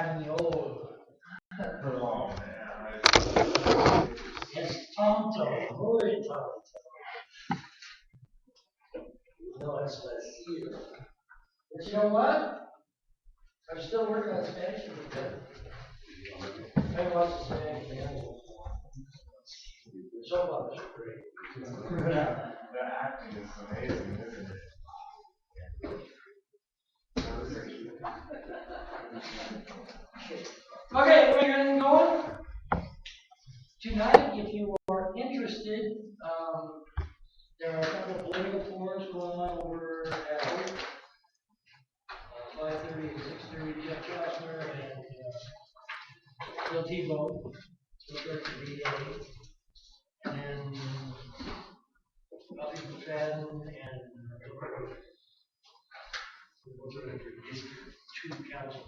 the old. Oh, man. It's Tonto. Holy Tonto. No, it's less here. But you know what? I'm still working on Spanish a little bit. I watch the Spanish animals. So far, it's great. Yeah, the acting is amazing, isn't it? Okay, we're getting going. Tonight, if you are interested, there are a couple of political forums going on over at work. 5:30 and 6:30, Jeff Kastner and Bill Tebow. So that's the VA. And Bobby McFadden and District 2 Council.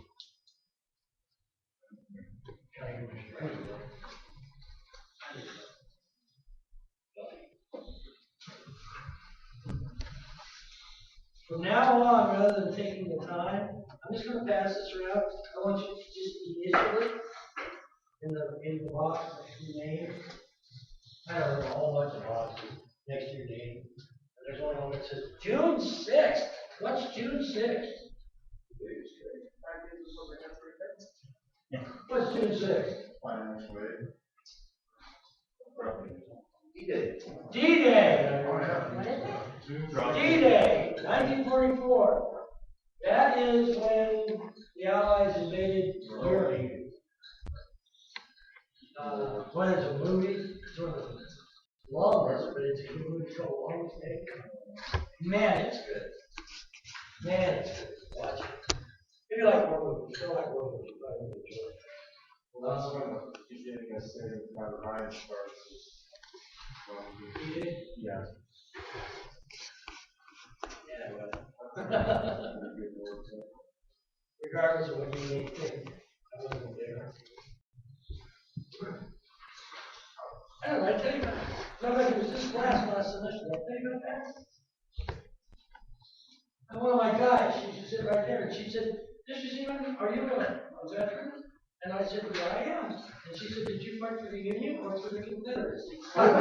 County Commissioner. From now on, rather than taking the time, I'm just going to pass this around. I want you to just initial it in the box next to your name. I don't know, a whole bunch of boxes next to your name. And there's only one that says June 6th. What's June 6th? What's June 6th? Financial aid. D-Day. D-Day. D-Day, 1944. That is when the Allies invaded Europe. One is a movie, sort of long version, but it's a movie called Longest Day. Man, it's good. Man, it's good. Watch it. If you like war movies, you don't like war movies, you probably won't enjoy it. Well, that's when the beginning of Saving Private Ryan starts. Yeah. Yeah, well. Regardless of what you may think, I wasn't there. I don't know, I tell you about it. It was this class last semester. I tell you about that. And one of my guys, she said right there, and she said, Mr. Seaman, are you a veteran? And I said, yeah, I am. And she said, did you fight for the Union or for the Confederacy? And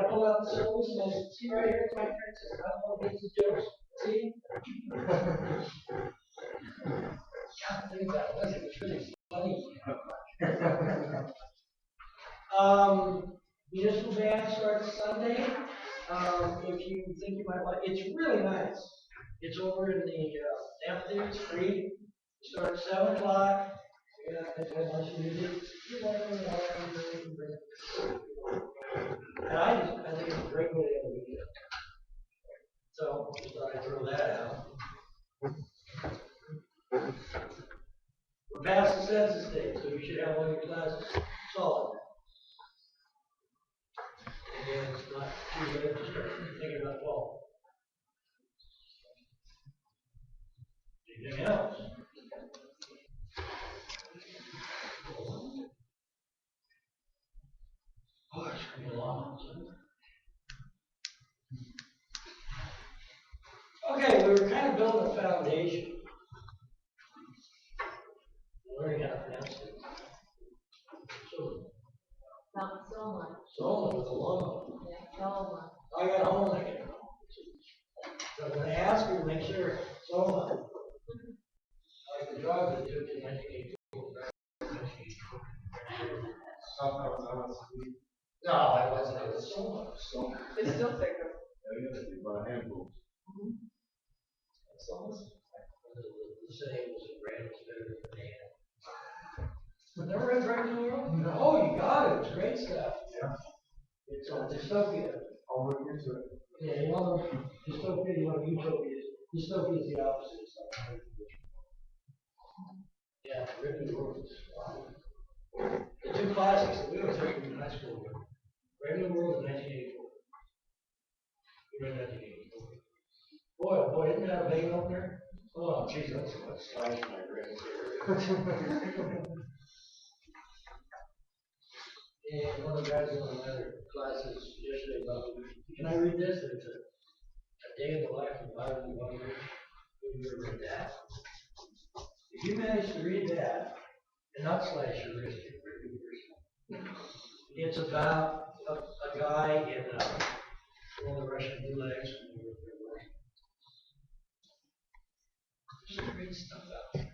I pull out the symbols and I said, see right here, it's my friend says, I don't want to the jokes. See? God, think about it. It was really funny. Municipal band starts Sunday. If you think you might like, it's really nice. It's over in the amphitheater. It's free. It starts at 7 o'clock. Yeah, there's a bunch of music. And I think it's a great way to end the weekend. So just thought I'd throw that out. We're past the census date, so you should have all your classes solid. And it's not too late to start thinking about fall. Anything else? Oh, it's going to be long. Okay, we were kind of building a foundation. Learning how to pronounce it. Soma with a long. Yeah, Soma. I got home and I get so when I ask her to make sure Soma, I can drive it to 1984. No, I wasn't. It was Soma. It's still thicker. About a handful. The same was a brand was better than the hand. Never read Right in the World? No. Oh, you got it. It's great stuff. Yeah. It's dystopia. I'll look into it. Yeah, you want dystopia, you want utopia. Dystopia is the opposite of something. Yeah, Right in the World. The two classics that we were taking in high school were Right in the World in 1984. We read 1984. Boy, oh boy, isn't that a big opener? Oh, geez, that's what slice my brain. And one of the guys in one of my other classes yesterday about, can I read this? It's a day in the life of Byron Wonder. Have you ever read that? you managed to read that and not slash your wrist. It's about a guy in one of the Russian gulags. There's some great stuff out there.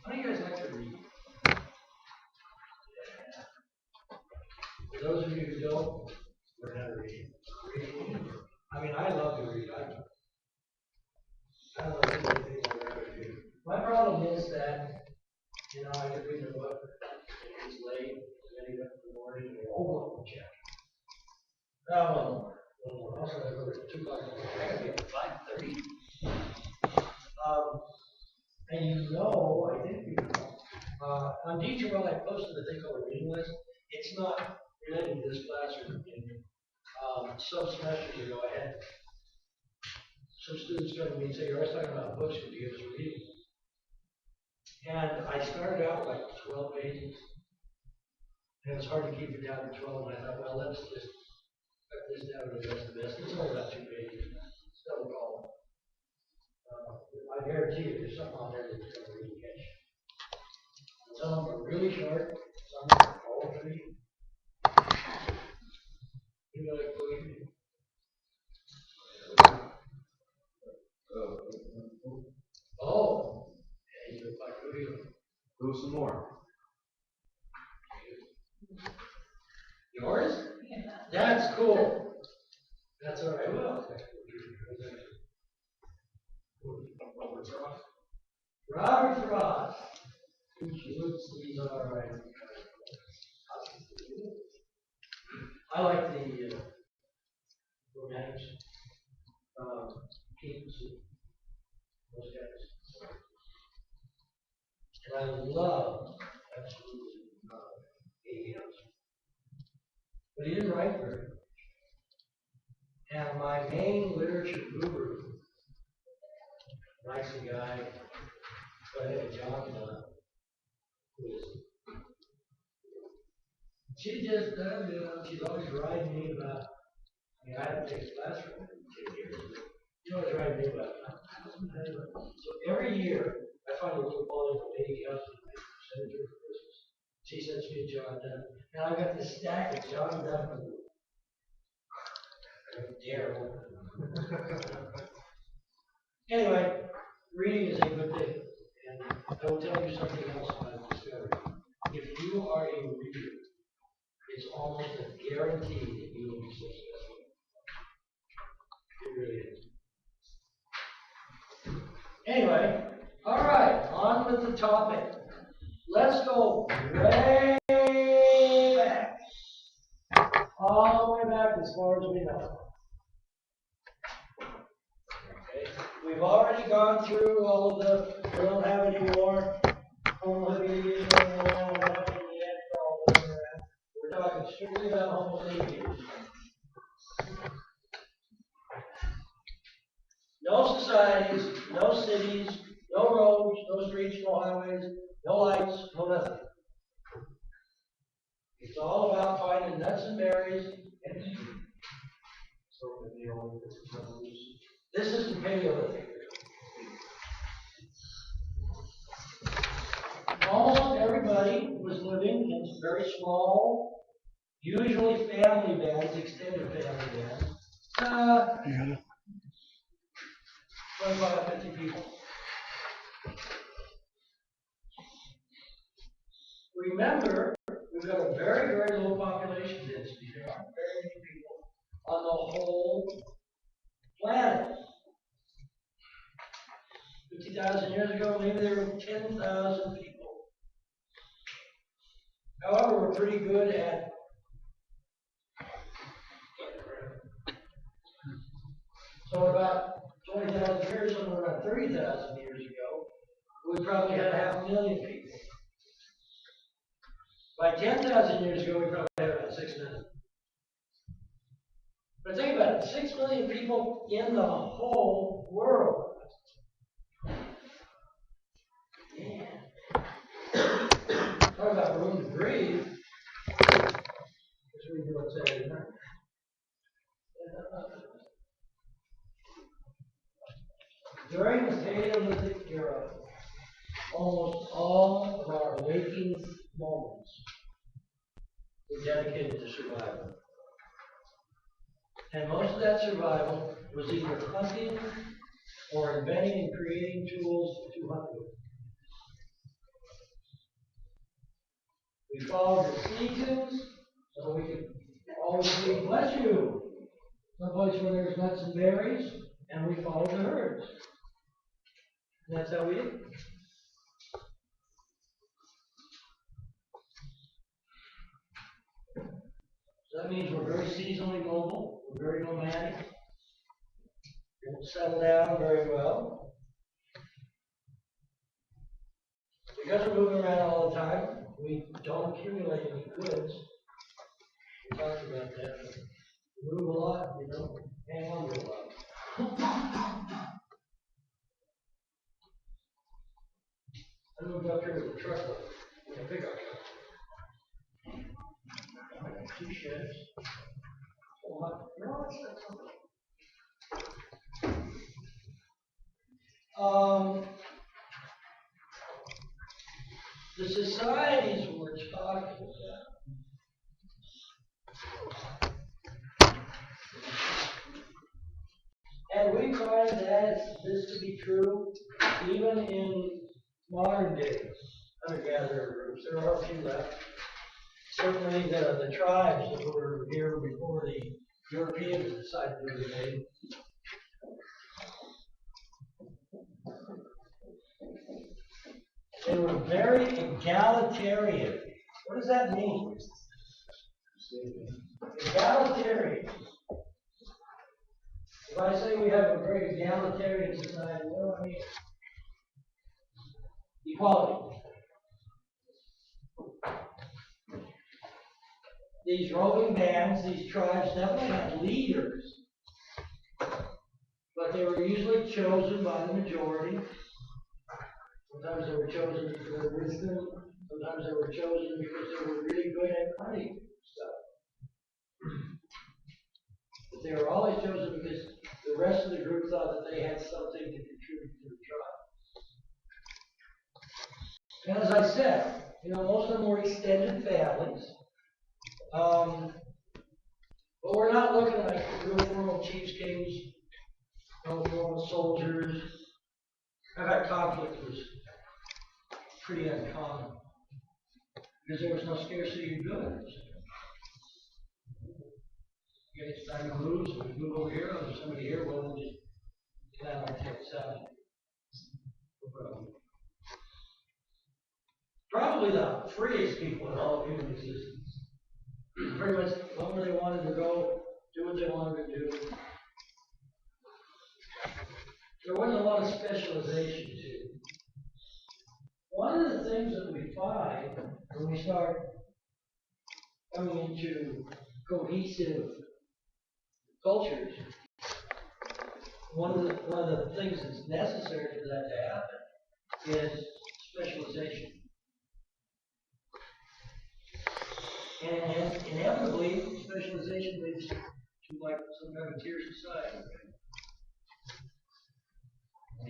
How do you guys like to read? For those of you who don't, learn how to read. I mean, I love to read. I don't know anything I'd rather do. My problem is that, I could read a book, it's late, and then you get up in the morning, and you one more chapter. Oh, one more. Also, I go to 2 o'clock. I gotta be up at 5:30. And I think you know, on D2L I posted a thing called a reading list. It's not related to this class or anything. Some semesters ago, I had some students come to me and say, you're always talking about books, could you give us a reading? And I started out with like 12 pages. And it was hard to keep it down to 12. And I thought, well, let's just cut this down to the rest of this. It's only about 2 pages. Still a column. I guarantee you there's something on there that's going to really catch. Some of them are really short, some are poetry. You like poetry? Oh, yeah, you look like Julio. Do some more. Yours? That's cool. That's all right. Who else? Robert Frost. He's all right. I like the romantics. Keats, those guys. And I love, absolutely, A.M. But he didn't write very much. And my main literature guru, nice guy, by the name of John, she just does, she's always writing me about, I haven't taken class for 10 years, but she's always writing me about so every year, I find a little ball of baby house and I send it to her for Christmas. She sends me a John Donne. And I've got this stack of John Donne. I don't dare open them. Anyway, reading is a good thing. And I will tell you something else I've discovered. If you are a reader, it's almost a guarantee that you will be successful. It really is. Anyway, all right, on with the topic. Let's go way back. All the way back as far as we know. Okay. We've already gone through all of the, we don't have any more. We're talking strictly about Homo sapiens. No societies, no cities, no roads, no streets, no highways, no lights, no nothing. It's all about finding nuts and berries and eating. This is the Paleolithic. Almost everybody was living in very small, usually family bands, extended family bands. 25, 50 people. Remember, we've got a very, very low population density. There aren't very many people on the whole planet. 50,000 years ago, maybe there were 10,000 people. However, we're pretty good at so about 20,000 years, somewhere around 30,000 years ago, we probably had 500,000 people. By 10,000 years ago, we probably had about 6 million. But think about it, 6 million people in the whole world. Man. Talk about room to breathe. That's what we do on Saturday night. During the Paleolithic era, almost all of our waking moments were dedicated to survival. And most of that survival was either hunting or inventing and creating tools to hunt with. We followed the seasons so we could always be, bless you, someplace where there's nuts and berries, and we followed the herds. And that's how we did it. So that means we're very seasonally mobile, we're very nomadic, we don't settle down very well. Because we're moving around all the time, we don't accumulate any goods. We talked about that. We move a lot, we don't hang on to a lot. I moved up here with a truckload, with a pickup truck. I got 2 sheds. No, it's not something. The societies we're talking about, and we find this to be true even in modern day hunter-gatherer groups. There are a few left. Certainly the tribes that were here before the Europeans decided to invade. They were very egalitarian. What does that mean? Egalitarian. If I say we have a very egalitarian society, what do I mean? Equality. These roving bands, these tribes definitely had leaders, but they were usually chosen by the majority. Sometimes they were chosen for their wisdom. Sometimes they were chosen because they were really good at hunting stuff. But they were always chosen because the rest of the group thought that they had something to contribute to the tribe. And as I said, most of them were extended families. But we're not looking like real formal chiefs, kings, formal soldiers. In fact, conflict was pretty uncommon because there was no scarcity of goods. It's time to move, so we move over here. There's somebody here, well, we'll just plan our tips out. No problem. Probably the freest people in all of human existence. Pretty much, wherever they wanted to go, do what they wanted to do. There wasn't a lot of specialization too. One of the things that we find when we start coming into cohesive cultures, one of the things that's necessary for that to happen is specialization. And inevitably, specialization leads to like some kind of tier society.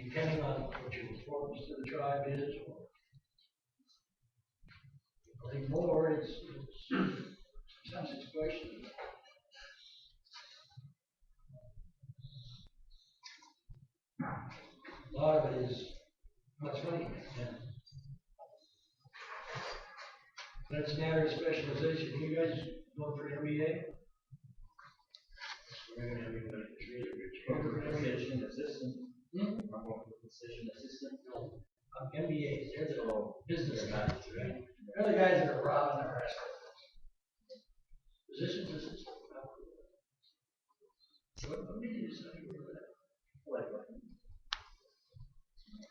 Depending on what your importance to the tribe is, or I think more, it's sometimes it's questionable. A lot of it is what's funny. Yeah. That's a matter of specialization. You guys going for an MBA? We're going to have everybody Physician assistant. Hmm? I'm going for physician assistant. No. MBAs, they're the business guys, right? They're the guys that are robbing the rest of us. Physicians assistant. What made you decide to go that? What?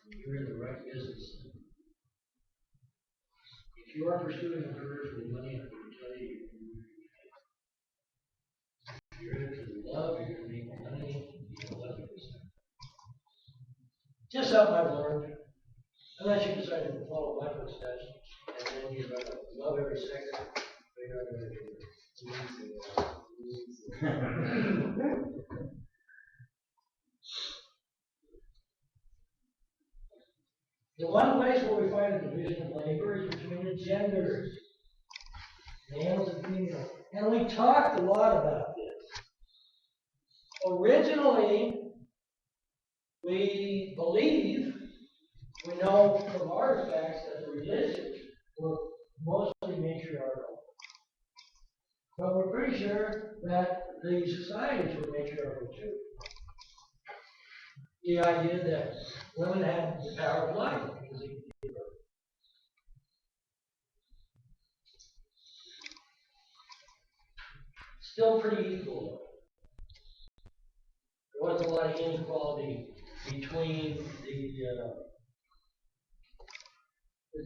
You're in the right business. If you are pursuing a career for the money, I'm going to tell you, you're in it for the love, you're going to make money, you love it. Just something I've learned. Unless you decide to follow my footsteps, and then you're going to love every second, you're not going to do it. The one place where we find a division of labor is between the genders, males and females. And we talked a lot about this. Originally, we believe, we know from artifacts that the religions were mostly matriarchal. But we're pretty sure that the societies were matriarchal too. The idea that women had the power of life because they could give birth. Still pretty equal. There wasn't a lot of inequality between the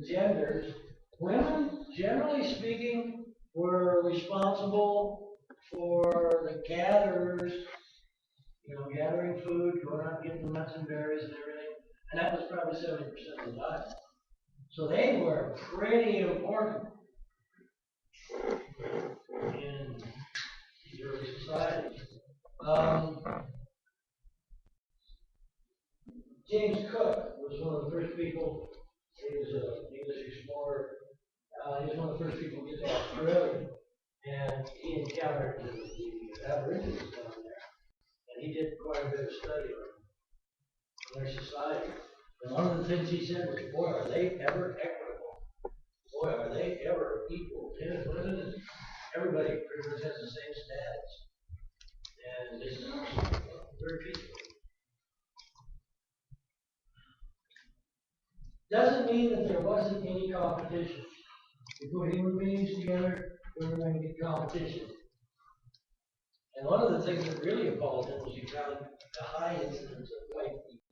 genders. Women, generally speaking, were responsible for the gatherers, gathering food, going out and getting the nuts and berries and everything. And that was probably 70% of the diet. So they were pretty important in the early society. James Cook was one of the first people, he was an English explorer, he was one of the first people to get to Australia, and he encountered the Aborigines down there, and he did quite a bit of study on their society. And one of the things he said was, boy, are they ever equitable? Boy, are they ever equal? Everybody pretty much has the same status. And it's very peaceful. Doesn't mean that there wasn't any competition. You put human beings together, we're going to get competition. And one of the things that really appalled him was he found the high incidence of white people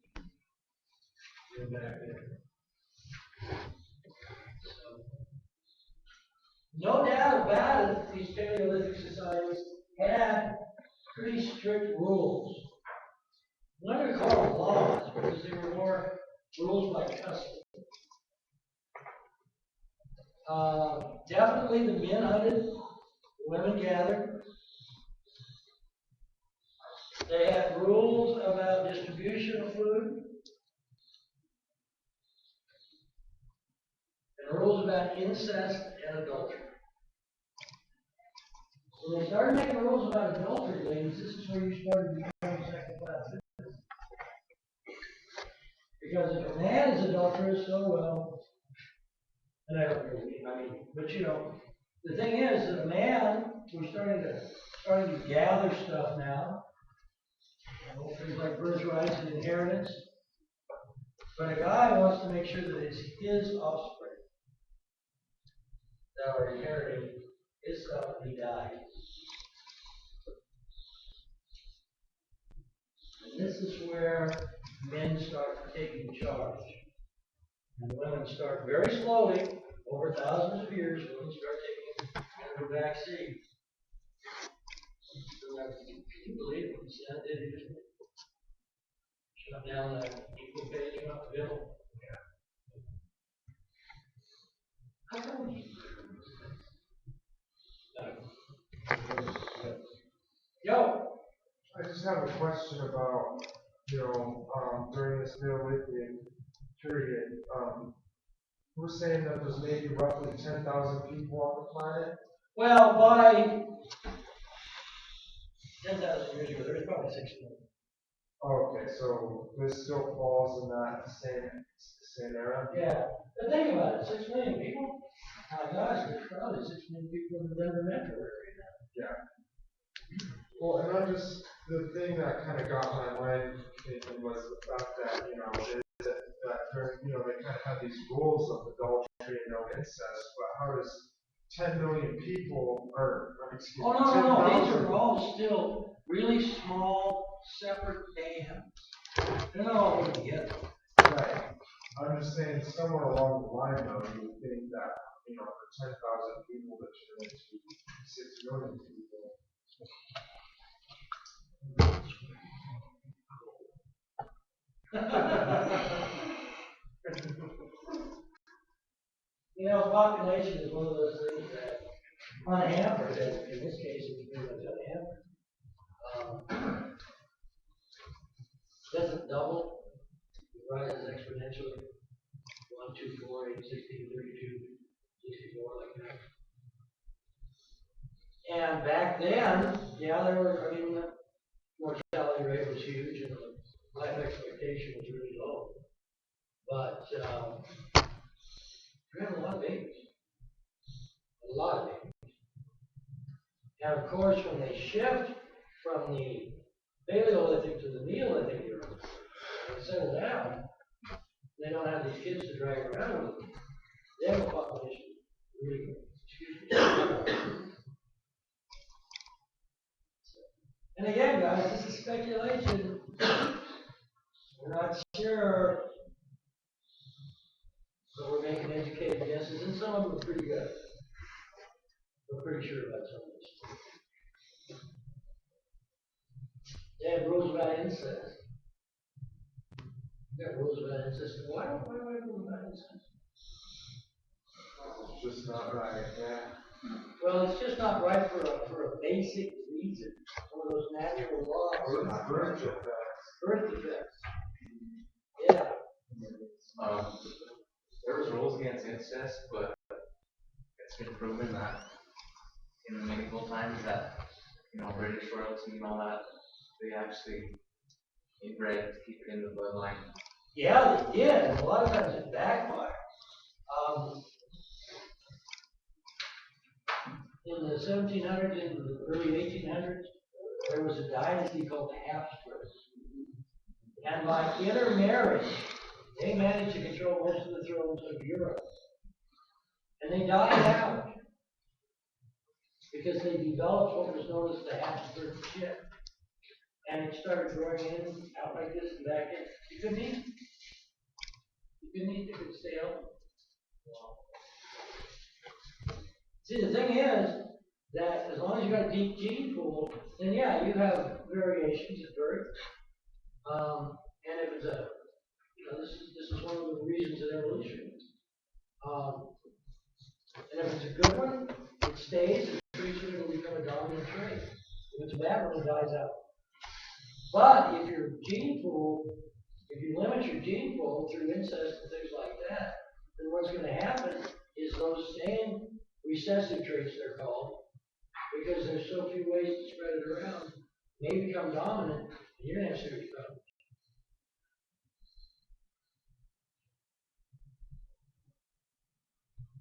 back there. So, no doubt about it, these Paleolithic societies had pretty strict rules. I'm not going to call them laws because they were more rules by custom. Definitely the men hunted, the women gathered. They had rules about distribution of food, and rules about incest and adultery. When they started making rules about adultery, ladies, this is where you started becoming second-class citizens. Because if a man is adulterous, oh well. And I don't really mean, but the thing is that a man, we're starting to gather stuff now. Things like birthrights and inheritance. But a guy wants to make sure that it's his offspring that are inheriting his stuff when he dies. And this is where men start taking charge. And women start very slowly, over thousands of years, women start taking the back seat. Can you believe what the Senate did here? Shut down the equal pay bill. How come we? Yo. I just have a question about, during this Neolithic period, we're saying that there's maybe roughly 10,000 people on the planet. Well, by 10,000 years ago, there was probably 6 million. Okay, so this still falls in that same era? Yeah, but think about it, 6 million people? My gosh, there's probably 6 million people in the Denver metro area now. Yeah. Well, and the thing that kind of got my mind thinking was the fact that, they kind of had these rules of adultery and no incest, but how does 10 million people, Oh, no, these are all still really small, separate dams. They're not all put together. Right. I'm just saying, somewhere along the line, though, you would think that, for 10,000 people that turn into 6 million people. Population is one of those things that unhampered, in this case, it's pretty much unhampered. Doesn't double, it rises exponentially. 248, 1632, 64, like that. And back then, yeah, there were, I mean, the mortality rate was huge and the life expectation was really low. But we had a lot of babies. A lot of babies. And of course, when they shift from the Paleolithic to the Neolithic era, they settle down, they don't have these kids to drag around with them. They have a population really, excuse me. And again, guys, this is speculation. We're not sure, but we're making educated guesses, and some of them are pretty good. We're pretty sure about some of this. They have rules about incest. You got rules about incest. Why do I have rules about incest? It's just not right, yeah. Well, it's just not right for a basic reason. One of those natural laws. Birth defects. Birth defects. Yeah. There was rules against incest, but it's been proven that in medieval times that British royalty and all that they actually inbred to keep it in the bloodline. Yeah, they did. And a lot of times it backfired. In the 1700s and the early 1800s, there was a dynasty called the Habsburgs. And by intermarriage, they managed to control most of the thrones of Europe. And they died out because they developed what was known as the Habsburg chip. And it started growing in, out like this and back in. You couldn't eat. You couldn't eat, it could stay out. See, the thing is that as long as you got a deep gene pool, then yeah, you have variations at birth. And if it's a, this is one of the reasons of evolution. And if it's a good one, it stays, and pretty soon it'll become a dominant trait. If it's a bad one, it dies out. But if your gene pool, if you limit your gene pool through incest and things like that, then what's going to happen is those same recessive traits, they're called, because there's so few ways to spread it around, may become dominant, and you're going to have serious problems.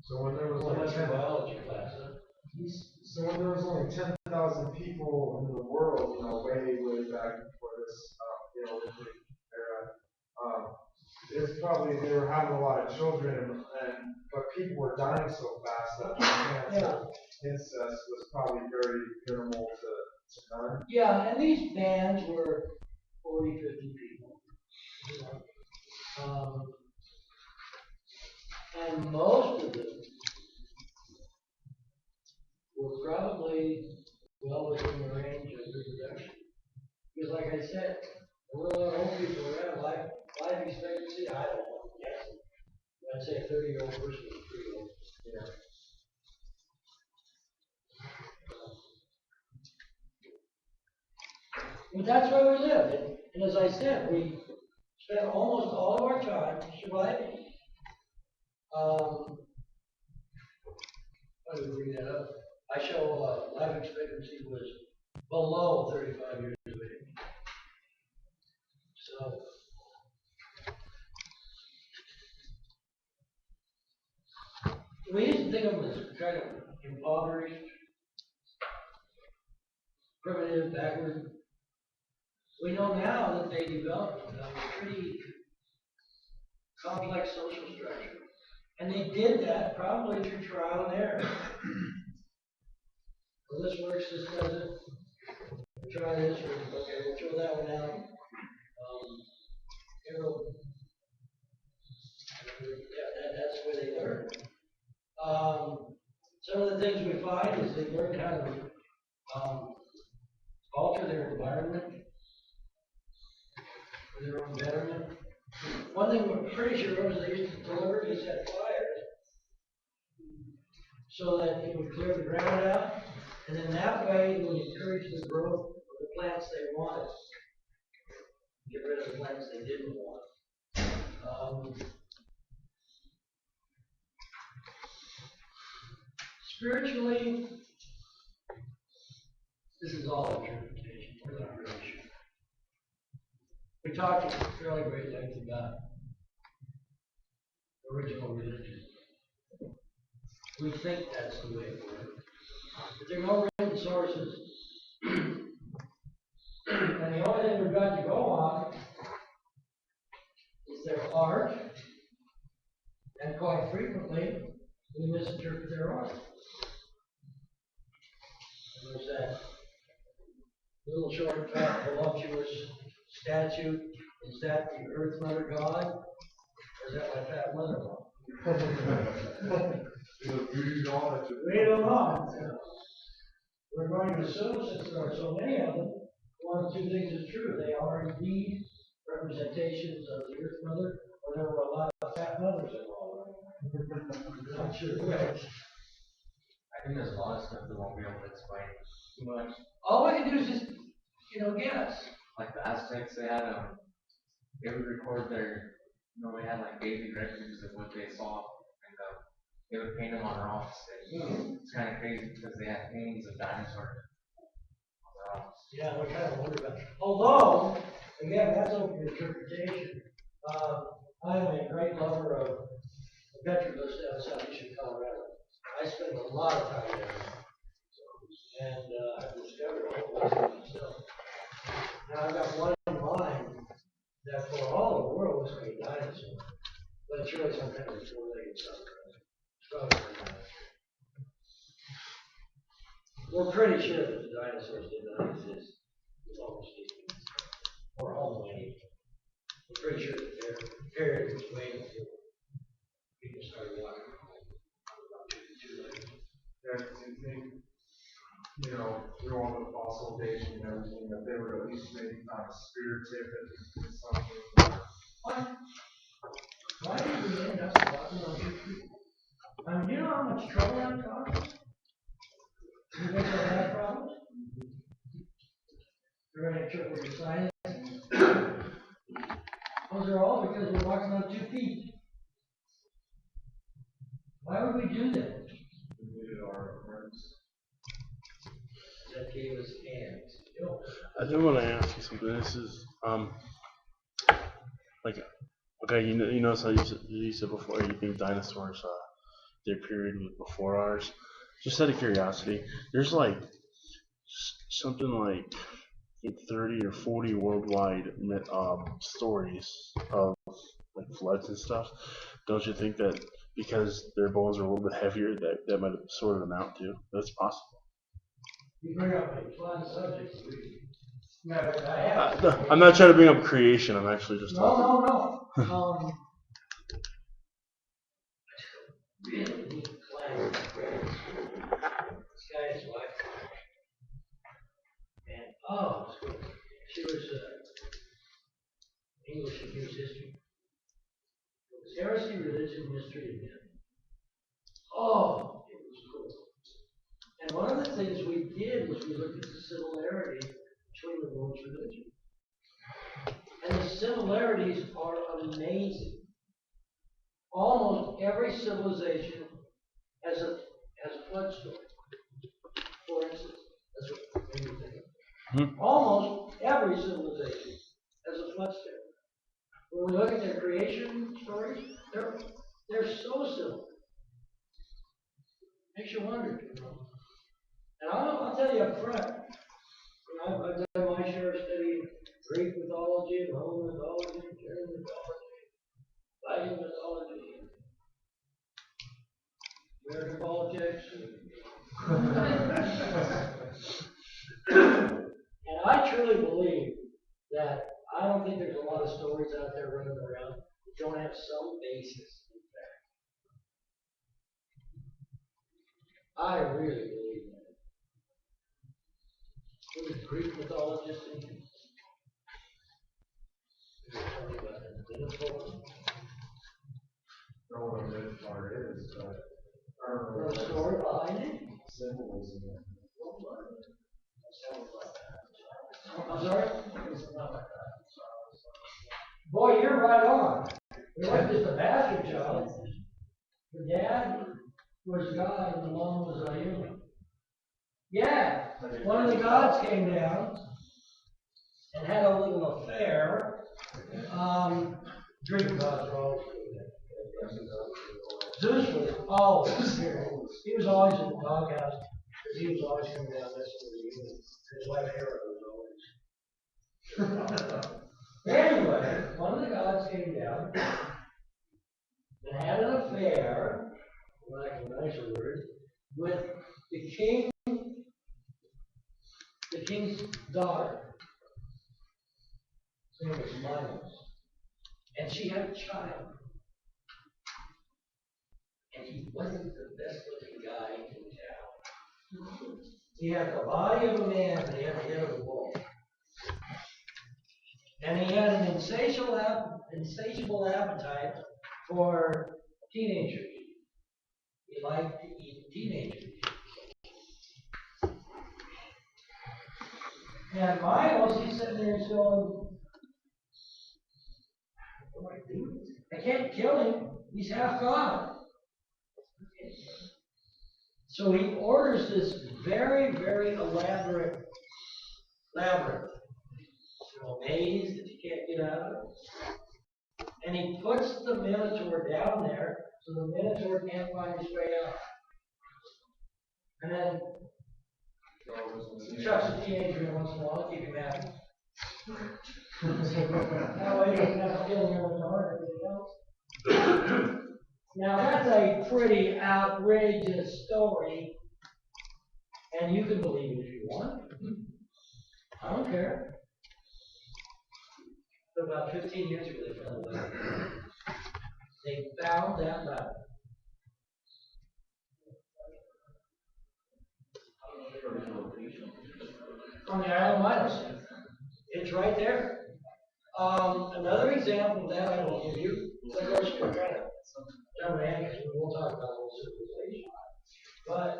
So when there was So only much for biology class, huh? So when there was only 10,000 people in the world, way back before this, Olympic era, it's probably they were having a lot of children, but people were dying so fast that the chance of incest was probably very minimal to none. Yeah, and these bands were 40, 50 people. And most of them were probably well within the range of reproduction. Because like I said, there were a lot of old people around. Life expectancy, I don't know, yes. I'd say a 30-year-old person is pretty old. Yeah. But that's where we lived. And as I said, we spent almost all of our time surviving. Why did we bring that up? I show life expectancy was below 35 years of age. So, we used to think of them as kind of impoverished, primitive, backward. We know now that they developed a pretty complex social structure. And they did that probably through trial and error. Well, this works, this doesn't. We'll try this, or okay, we'll throw that one out. That's where they learn. Some of the things we find is they learn how to alter their environment for their own betterment. One thing we're pretty sure was they used to deliberately set fires so that it would clear the ground out, and then that way it would encourage the growth of the plants they wanted. Get rid of the plants they didn't want. Spiritually, this is all interpretation. We're not really sure. We talked at fairly great length about original religion. We think that's the way it works. But there are no written sources. And the only thing we've got to go on is their art, and quite frequently, we misinterpret their art. And there's that little short, fat, voluptuous statue. Is that the Earth Mother God? Or is that my fat mother-in-law? We don't know. We're going to assume, since there are so many of them, one of two things is true. They are indeed representations of the Earth Mother, or there were a lot of fat mothers involved. I'm not sure which. I think there's a lot of stuff that won't be able to explain too much. All we can do is just, guess. Like the Aztecs, they would record their, they had like daily records of what they saw, and they would paint them on rocks. And it's kind of crazy because they had paintings of dinosaurs on the rocks. Yeah, we kind of wonder about it. Although, again, that's open to interpretation. I'm a great lover of the petroglyphs down in southeastern Colorado. I spend a lot of time there. And I've discovered a whole bunch of myself. Now, I've got one in mind that for all the world was going to be dinosaur. But it's really some kind of four-legged something. We're pretty sure that the dinosaurs did not exist. It's almost or Homo any. We're pretty sure that their period was way before people started walking about two legs. Yeah, do you think, through all the fossil dating and everything, that they would at least maybe find a spirit tip that did something? What? Why did we end up walking on 2 feet? I mean, you know how much trouble that caused? You guys have that problem? You're going to trip with your sinus? Those are all because we're walking on 2 feet. Why would we do that? We needed our friends. That gave us hands. I do want to ask you something. This is okay. You notice how you said before you think dinosaurs their period was before ours. Just out of curiosity, there's like something like 30 or 40 worldwide stories of like floods and stuff. Don't you think that because their bones are a little bit heavier, that might have sorted them out too? That's possible. You bring up a fun subject. No, I'm not trying to bring up creation. I'm actually just talking. No. Really neat class. This guy's wife. And she was English and Jewish history. It was heresy, religion, mystery, and men. Oh, it was cool. And one of the things we did was we looked at the similarity between the world's religion. And the similarities are amazing. Almost every civilization has a flood story. For instance, that's what made me think of. Almost every civilization has a flood story. When we look at their creation stories, they're so similar. Makes you wonder, And I'll tell you up front, I've done my share of studying Greek mythology, Roman mythology, German mythology, Viking mythology, American politics. And I truly believe that I don't think there's a lot of stories out there running around that don't have some basis in fact. I really believe that. What is Greek mythologist in here? Talking about the Minotaur. I don't know what a minotaur is, but I don't know Or what a story behind it? symbolism is. I'm sorry? Boy, you're right on. It wasn't just a bastard child. The dad was God and the woman was a human. Yeah, one of the gods came down and had a little affair. Drinking gods are always doing that. Zeus was always here. He was always in the doghouse because he was always coming down messing with the human. His wife Hera was always. Anyway, one of the gods came down and had an affair, like a nicer word, with the king, the king's daughter. His name was Minos. And she had a child. And he wasn't the best looking guy in town. He had the body of a man, but he had the head of a wolf. And he had an insatiable appetite for teenagers. He liked to eat teenagers. And Miles, he's sitting there going, what do I do? I can't kill him. He's half God. So he orders this very, very elaborate labyrinth. Maze that you can't get out of. And he puts the Minotaur down there so the Minotaur can't find his way out. And then he chucks a teenager in once in a while to keep him happy. That way he doesn't have to kill the Minotaur and everything else. Now that's a pretty outrageous story. And you can believe it if you want. I don't care. But about 15 years ago, they found the labyrinth. They found that labyrinth. On the island of Minos. It's right there. Another example of that I will give you. Of course, we're trying to jump ahead because we won't talk about whole civilization. But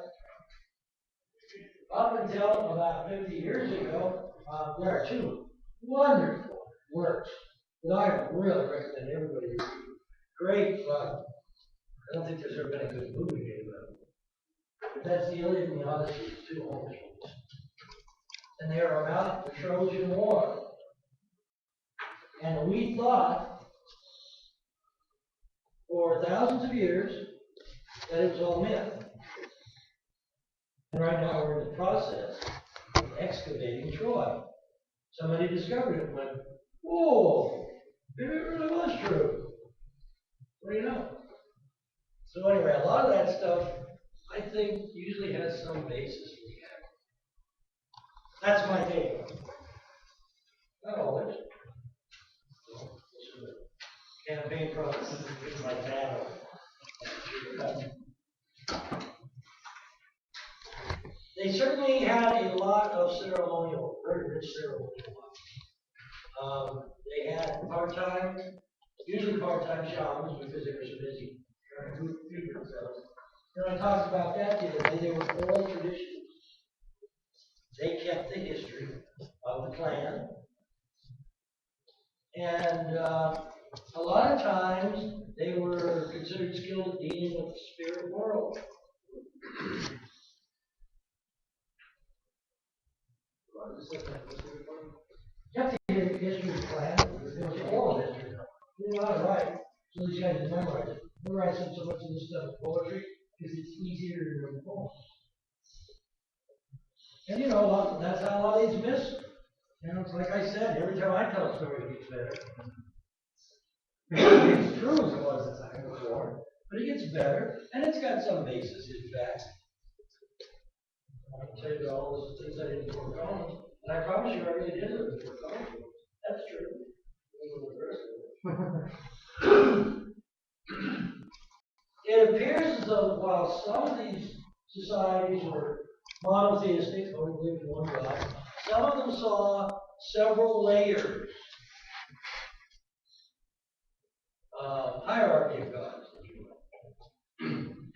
up until about 50 years ago, there are two wonderful works that I really recommend everybody read. Great fun. I don't think there's ever been a good movie made about it. But that's the Iliad and the Odyssey, two Homer films. And they are about the Trojan War. And we thought for thousands of years that it was all myth. And right now we're in the process of excavating Troy. Somebody discovered it and went, whoa, maybe it really was true. What do you know? So anyway, a lot of that stuff, I think, usually has some basis in reality. That's my take. Not always. Campaign process and things like that. They certainly had a lot of ceremonial, very rich ceremonial life. They had part-time, usually part-time shamans because they were so busy trying to feed themselves. And I talked about that the other day. They were oral traditions. They kept the history of the clan. And a lot of times they were considered skilled at dealing with the spirit world. Kept the history of the clan. It was oral history. You know how to write. So these guys would memorize it. Memorize so much of this stuff in poetry because it's easier to recall. And you know, that's how a lot of these myths. You know, it's like I said, every time I tell a story, it gets better. It's true as it was the time before, but it gets better, and it's got some basis in fact. I can tell you all those things I did in Fort Collins, and I promise you I really did live in Fort Collins. That's true. It appears as though while some of these societies were monotheistic, or believed in one God, some of them saw several layers of hierarchy of gods.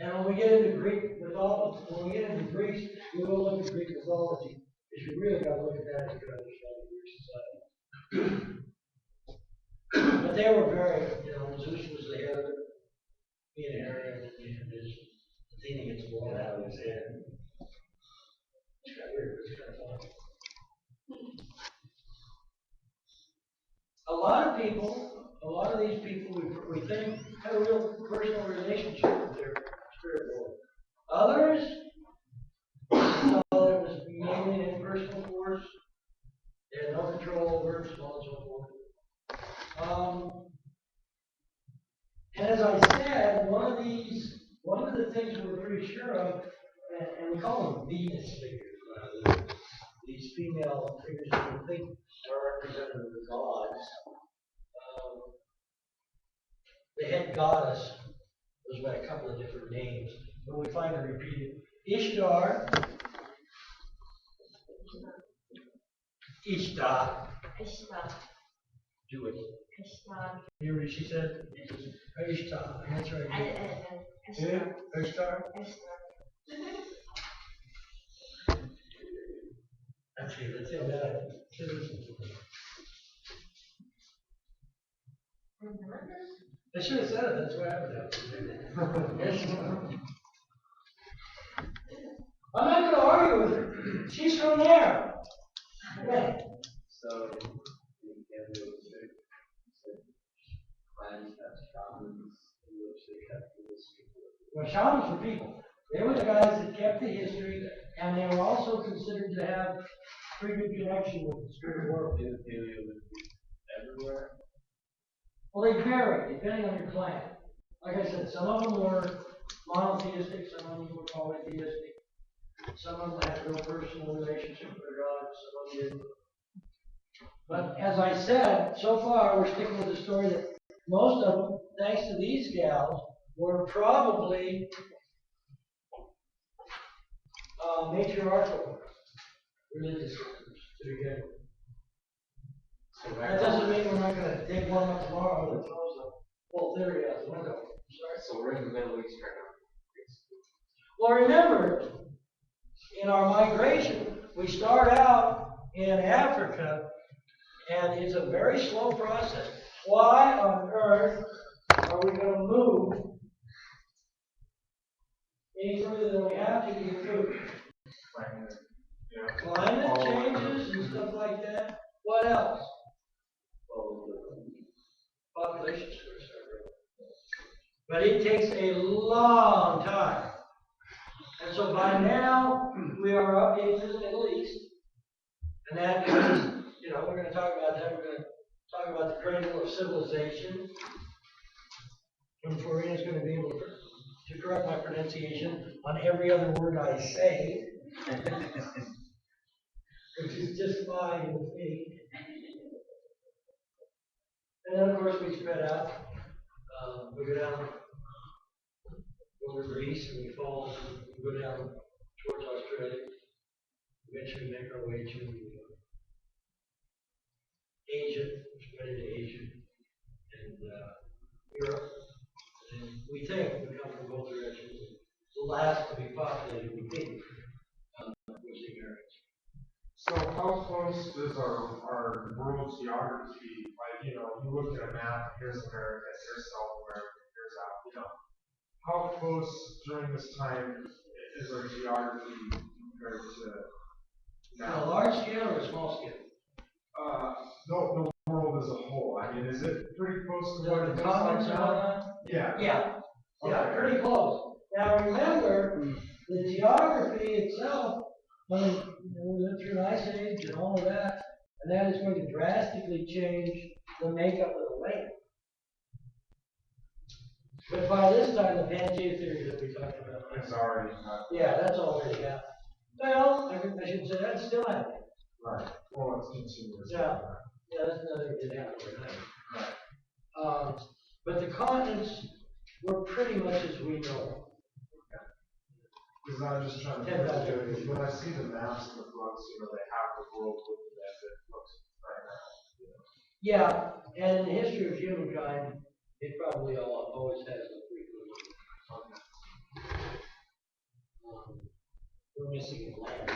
And when we get into Greek mythology, when we get into Greece, we will look at Greek mythology, because you really got to look at that if you're understanding Greek society. But they were very, Zeus was the head of it, being an area, and his Then he gets blown out of his head. It's kind of weird, but it's kind of funny. A lot of these people we think have a real personal relationship with their spirit world. Others, it was mainly an impersonal force. They had no control over it, so on and so forth. And as I said, one of the things we're pretty sure of, and we call them Venus figures, these female figures that we think are representative of the gods. The head goddess goes by a couple of different names, but we find her repeated. Ishtar. Ishtar. Do it. You hear what she said? Ishtar. That's right. Ishtar. Actually, let's say that. I should have said it. That's what happened. Ishtar. I'm not going to argue with her. She's from there. Yeah. So, you can do it. Clans have shamans in which they kept the history. Well, shamans were people. They were the guys that kept the history, and they were also considered to have pretty good connection with the spirit world. In the paleo would be everywhere. Well, they vary depending on your clan. Like I said, some of them were monotheistic, some of them were polytheistic. Some of them had a real personal relationship with their God, some of them didn't. But as I said, so far we're sticking with the story that most of them, thanks to these gals, were probably matriarchal religious systems to begin with. So That doesn't mean we're not going to dig one up tomorrow that throws the whole theory out the window. Sorry. So we're in the Middle East right now. Well, remember, in our migration, we start out in Africa, and it's a very slow process. Why on earth are we going to move any further than we have to get food? Climate changes and stuff like that. What else? Population is going to start growing. But it takes a long time. And so by now, we are up into the Middle East. And that is, we're going to talk about that. We're going to talk about the cradle of civilization. And Florina's going to be able to correct my pronunciation on every other word I say, which is just fine with me. And then, of course, we spread out. We go down over Greece, and we fall, we go down towards Australia. Eventually make our way to Asia, spread into Asia, and Europe. And we think we come from both directions. The last to be populated, we think, was the Americans. So how close is our world geography? Like, you look at a map, here's America, here's South America, here's Africa. How close during this time is our geography compared to now? A large scale or a small scale? The world as a whole. I mean, is it pretty close to what it The looks like continents and all now? that? Yeah. Yeah, Okay. pretty close. Now remember, the geography itself, we went through an ice age and all of that, and that is going to drastically change the makeup of the land. But by this time, the Pangea theory that we talked about, It's already yeah, that's already happened. Well, I should say that's still happening. right. Well, it's continuous. Yeah. Yeah, that's another thing that happened overnight. Right. But the continents were pretty much as we know. Because I'm just trying to Yeah, that's picture right. it. When I see the maps in the books, they have the world looking as it looks right now. Yeah, and in the history of humankind, it probably always has a pretty good. We're missing land.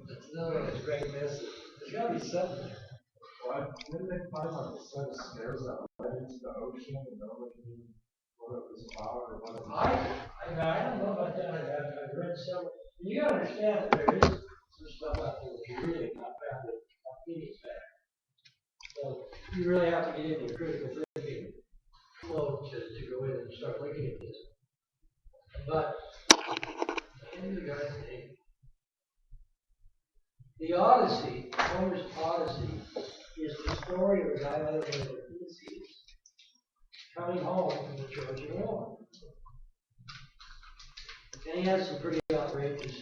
That's another one of the great misses. There's got to be something there. Why didn't they find like a set of stairs that led into the ocean and nobody knew what it was about, or what? I don't know about that, I've read several, you gotta understand that there is some stuff out there that you really not found it, Phoenix back. So you really have to get into critical thinking flow to go in and start looking at this. But, in the guy's name, the Odyssey, Homer's Odyssey, is the story of a guy by the name of Odysseus coming home from the Trojan War. And he has some pretty outrageous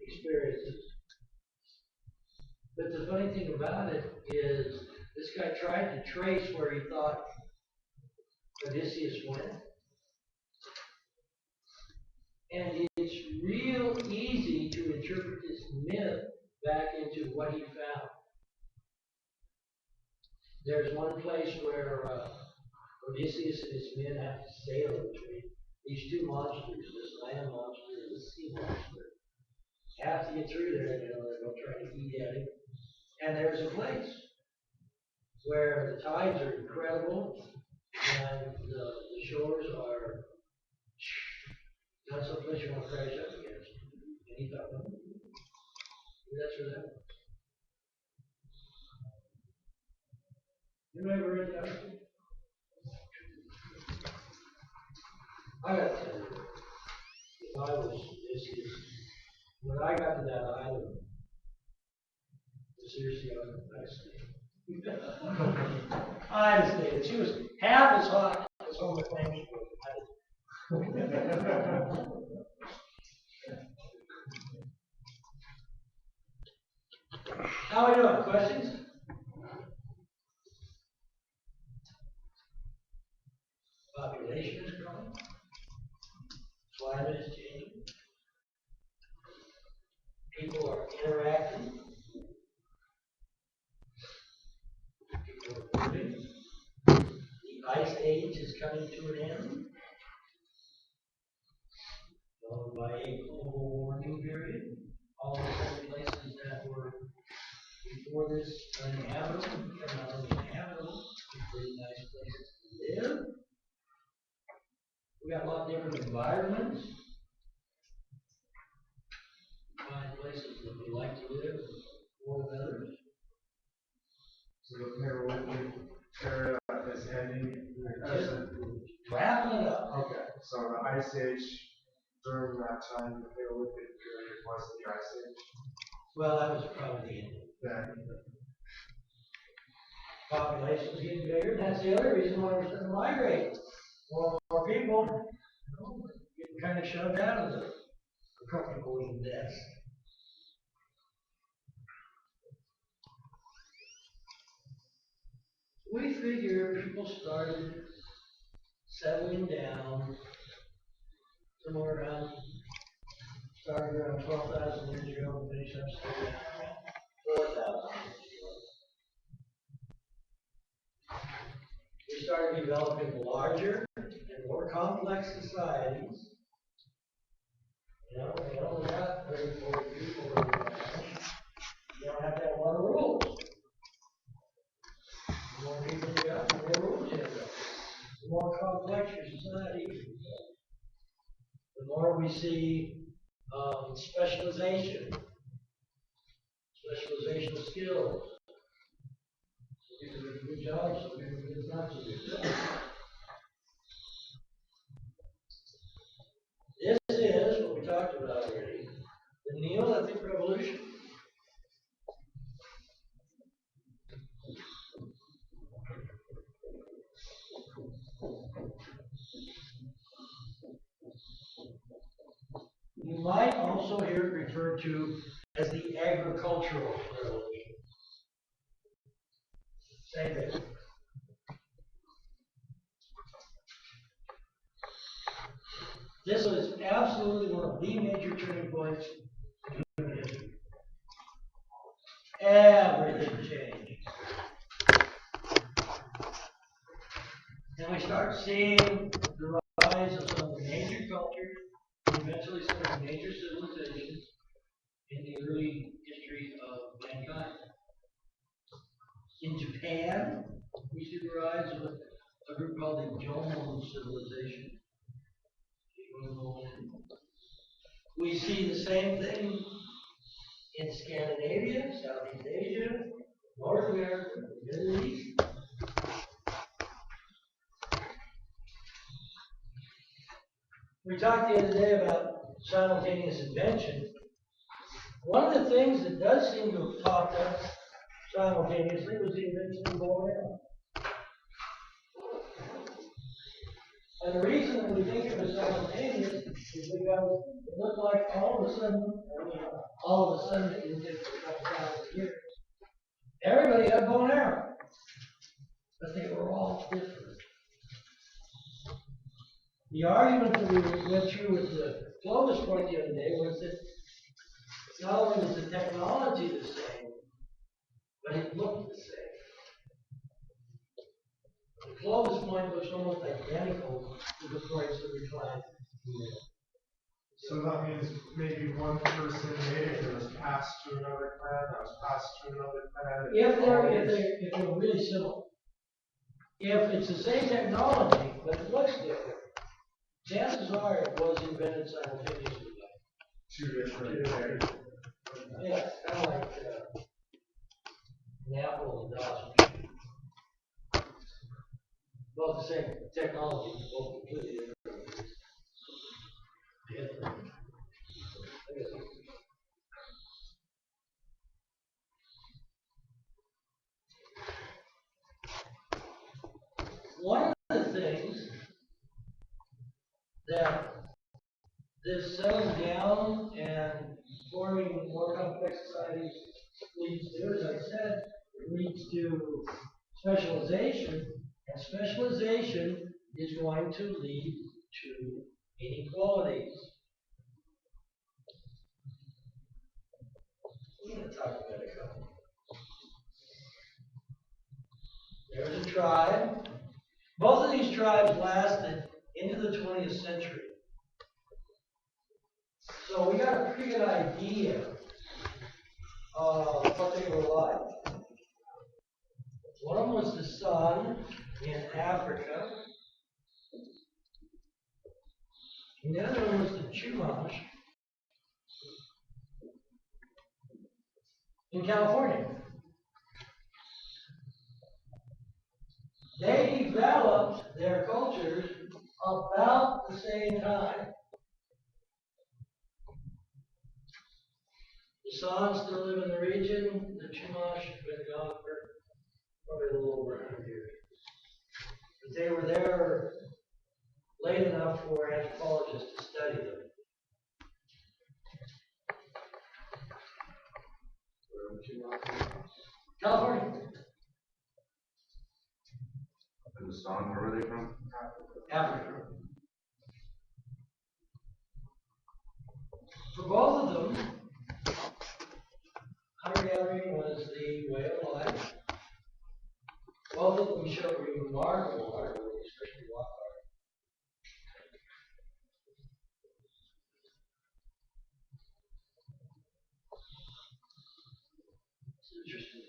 experiences. But the funny thing about it is, this guy tried to trace where he thought Odysseus went. And it's real easy to interpret this myth back into what he found. There's one place where Odysseus and his men have to sail between these two monsters, this land monster and this sea monster. Have to get through there, they're going to try to eat at him. And there's a place where the tides are incredible and the shores are not some place you want to crash up against. And he thought, well, that's where that was. You ever read that? I got to tell you, if I was Odysseus, when I got to that island, seriously, I understand. She was half as hot as Homer claims she was. How are we doing? Questions? Population is growing. Climate is changing. People are interacting. People are moving. The ice age is coming to an end, followed by a global warming period. All of the places that were before this uninhabitable become not only inhabitable, pretty nice places to live. We got a lot of different environments. Find places that we like to live more than others. So the Paleolithic area is ending. Wrapping it up. Okay, so the Ice Age, during that time, the Paleolithic period was the Ice Age. Well, that was probably the end. Then Population's getting bigger. That's the other reason why we're starting to migrate. More people, getting kind of shoved out of the comfortable little nest. We figure people started settling down somewhere around, started around 12,000 years ago and finished up somewhere around 4,000 years ago. We started developing larger and more complex societies. We only got 30, 40 people in the family. You don't have to have a lot of rules. The more people you got, the more rules you have. The more complex your society is. The more we see specialization, specializational skills. Some people do good jobs, some people do not so good jobs. This is what we talked about already, the Neolithic Revolution. You might also hear it referred to as the Agricultural Revolution. Same thing. This is absolutely one of the major turning points in human history. Everything changed. And we start seeing the rise of some of the major cultures, and eventually some of the major civilizations in the early history of mankind. In Japan, we see the rise of a group called the Jomon civilization. We see the same thing in Scandinavia, Southeast Asia, North America, the Middle East. We talked the other day about simultaneous invention. One of the things that does seem to have popped up simultaneously was the invention of bow and arrow. And the reason that we think it was simultaneous is because it looked like all of a sudden, it didn't take a couple thousand years. Everybody had bow and arrow, but they were all different. The argument that we went through with the Clovis point the other day was that not only was the technology the same, but it looked the same. The Clovis point looks almost identical to the points that we tried. So that means maybe one person made it that was passed to another clan, that was passed to another clan. If they're really similar. If it's the same technology, but it looks different, chances are it was invented simultaneously. Two different things. Yeah, it's kind of like an apple and a sausage. Both the same technology, both completely different. Yeah. One of the things that this settling down and forming more complex societies leads to, as I said, it leads to specialization, and specialization is going to lead to inequalities. We're going to talk about a couple. There's a tribe. Both of these tribes lasted into the 20th century. So we got a pretty good idea of what they were like. One was the Sun in Africa, and the other one was the Chumash in California. They developed their cultures about the same time. The San still live in the region, the Chumash have been gone for probably a little over 100 years. But they were there late enough for anthropologists to study them. California. And the song, where were they from? Africa. For both of them, hunter-gathering was the way of life. Both of them showed remarkable hard work, especially walk hard. It's interesting.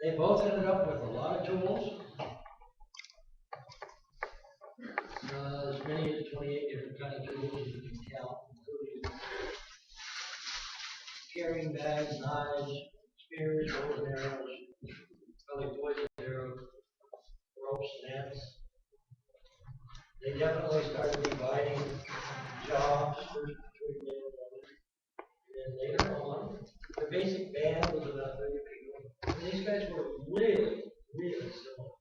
They both ended up with a lot of tools. As many as 28 different kinds of tools as you can count, including carrying bags, knives, spears, bows and arrows, probably poison arrows, ropes, nets. They definitely started dividing jobs first between men and women. And then later on, the basic band was about 30 people. And these guys were really, really similar.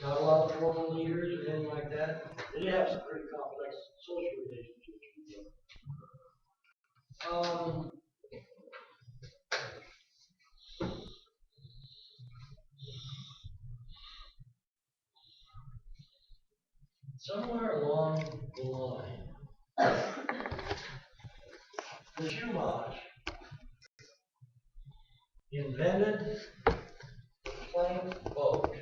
Not a lot of formal leaders or anything like that. They did have some pretty complex social relationships. Somewhere along the line, the Chumash invented the plank boat.